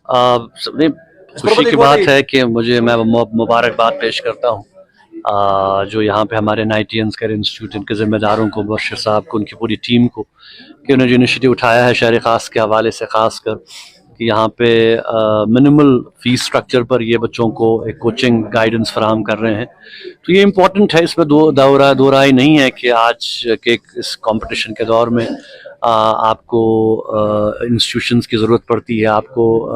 सबसे खुशी की बात है कि मैं मुबारकबाद पेश करता हूँ जो यहाँ पे हमारे नाइटियंस केयर इंस्टीट्यूट इनके ज़िम्मेदारों को, बशीर साहब को, उनकी पूरी टीम को, कि उन्होंने जो इनिशिएटिव उठाया है शहर ख़ास के हवाले से, ख़ास कर कि यहाँ पे मिनिमल फ़ीस स्ट्रक्चर पर ये बच्चों को एक कोचिंग गाइडेंस फराहम कर रहे हैं। तो ये इम्पोर्टेंट है, इसमें दो राय नहीं है कि आज के इस कंपटीशन के दौर में आपको इंस्टीट्यूशंस की ज़रूरत पड़ती है, आपको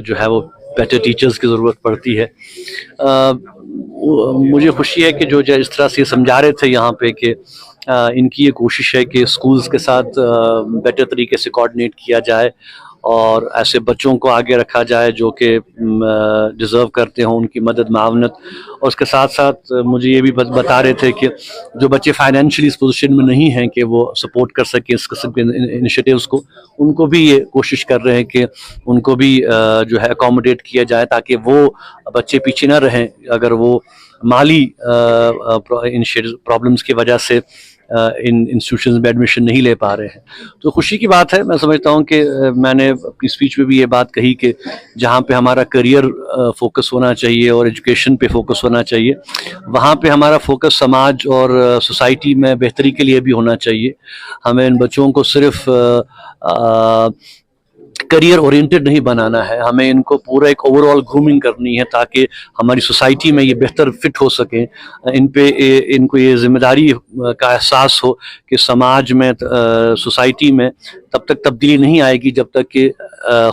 जो है वो बेटर टीचर्स की ज़रूरत पड़ती है। मुझे खुशी है कि जो इस तरह से समझा रहे थे यहाँ पे कि इनकी ये कोशिश है कि स्कूल्स के साथ बेटर तरीके से कोऑर्डिनेट किया जाए और ऐसे बच्चों को आगे रखा जाए जो कि डिज़र्व करते हों, उनकी मदद मावनत। और उसके साथ साथ मुझे ये भी बता रहे थे कि जो बच्चे फाइनेंशियली इस पोजीशन में नहीं हैं कि वो सपोर्ट कर सकें इस किस्म के इनिशिएटिव्स को, उनको भी ये कोशिश कर रहे हैं कि उनको भी जो है अकोमोडेट किया जाए ताकि वो बच्चे पीछे ना रहें अगर वो माली प्रॉब्लम्स की वजह से इन इंस्टीट्यूशंस में एडमिशन नहीं ले पा रहे हैं। तो खुशी की बात है। मैं समझता हूँ कि मैंने अपनी स्पीच में भी ये बात कही कि जहाँ पे हमारा करियर फोकस होना चाहिए और एजुकेशन पे फोकस होना चाहिए, वहाँ पे हमारा फोकस समाज और सोसाइटी में बेहतरी के लिए भी होना चाहिए। हमें इन बच्चों को सिर्फ करियर ओरिएंटेड नहीं बनाना है, हमें इनको पूरा एक ओवरऑल ग्रूमिंग करनी है ताकि हमारी सोसाइटी में ये बेहतर फिट हो सकें। इनको ये जिम्मेदारी का एहसास हो कि समाज में सोसाइटी में तब तक तब्दीली नहीं आएगी जब तक कि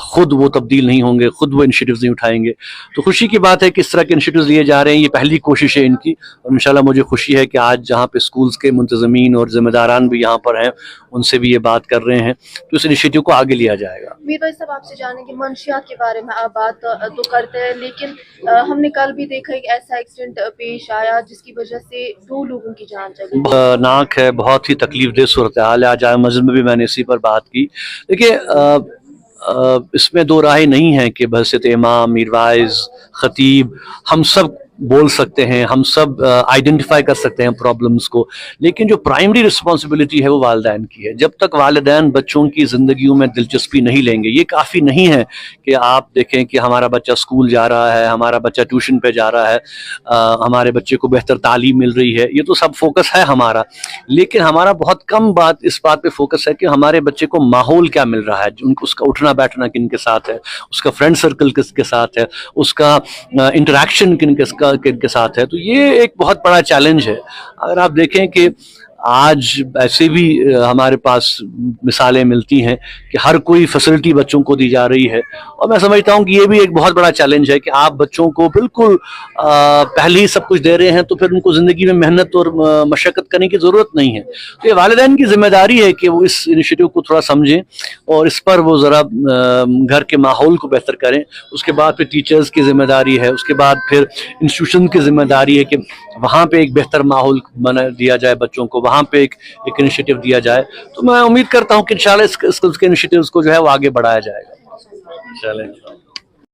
खुद वो तब्दील नहीं होंगे, खुद वो इनिशिएटिव्स नहीं उठाएंगे। तो खुशी की बात है कि इस तरह के इनिशिएटिव्स लिए जा रहे हैं, ये पहली कोशिश है इनकी। और इंशाल्लाह मुझे खुशी है कि आज जहाँ पे स्कूल्स के मुंतज़मीन और ज़िम्मेदारान भी यहाँ पर हैं, उनसे भी ये बात कर रहे हैं तो इस इनिशिएटिव को आगे लिया जाएगा। मीर भाई साहब, आपसे जाने की मंशियात के बारे में आप बात तो करते हैं, लेकिन हमने कल भी देखा एक ऐसा एक्सीडेंट पेश आया जिसकी वजह से 2 लोगों की जान चली। नाक है, बहुत ही तकलीफ दह सूरत हाल है। आज जामा मस्जिद में भी मैंने इसी पर बात की। देखिए इसमें दो राय नहीं है कि बहसियत इमाम, मीर वाइज, खतीब हम सब बोल सकते हैं, हम सब आइडेंटिफाई कर सकते हैं प्रॉब्लम्स को, लेकिन जो प्राइमरी रिस्पॉन्सिबिलिटी है वो वालिदैन की है। जब तक वालिदैन बच्चों की ज़िंदगियों में दिलचस्पी नहीं लेंगे, ये काफ़ी नहीं है कि आप देखें कि हमारा बच्चा स्कूल जा रहा है, हमारा बच्चा ट्यूशन पे जा रहा है, हमारे बच्चे को बेहतर तालीम मिल रही है, ये तो सब फोकस है हमारा। लेकिन हमारा बहुत कम बात इस बात पे फोकस है कि हमारे बच्चे को माहौल क्या मिल रहा है, उनको उसका उठना बैठना किन के साथ है, उसका फ्रेंड सर्कल किसके साथ है, उसका इंटरेक्शन किन के साथ है। तो ये एक बहुत बड़ा चैलेंज है। अगर आप देखें कि आज ऐसे भी हमारे पास मिसालें मिलती हैं कि हर कोई फैसिलिटी बच्चों को दी जा रही है, और मैं समझता हूं कि ये भी एक बहुत बड़ा चैलेंज है कि आप बच्चों को बिल्कुल पहले ही सब कुछ दे रहे हैं तो फिर उनको ज़िंदगी में मेहनत और मशक्क़त करने की ज़रूरत नहीं है। तो ये वालिदैन की जिम्मेदारी है कि वो इस इनिशिएटिव को थोड़ा समझें और इस पर वो ज़रा घर के माहौल को बेहतर करें। उसके बाद फिर टीचर्स की जिम्मेदारी है, उसके बाद फिर इंस्टीट्यूशन की जिम्मेदारी है कि वहाँ पे एक बेहतर माहौल बना दिया जाए बच्चों को, वहाँ पे एक इनिशिएटिव दिया जाए। तो मैं उम्मीद करता हूँ कि इंशाल्लाह इसके इनिशिएटिव्स को जो है वो आगे बढ़ाया जाएगा। चलें।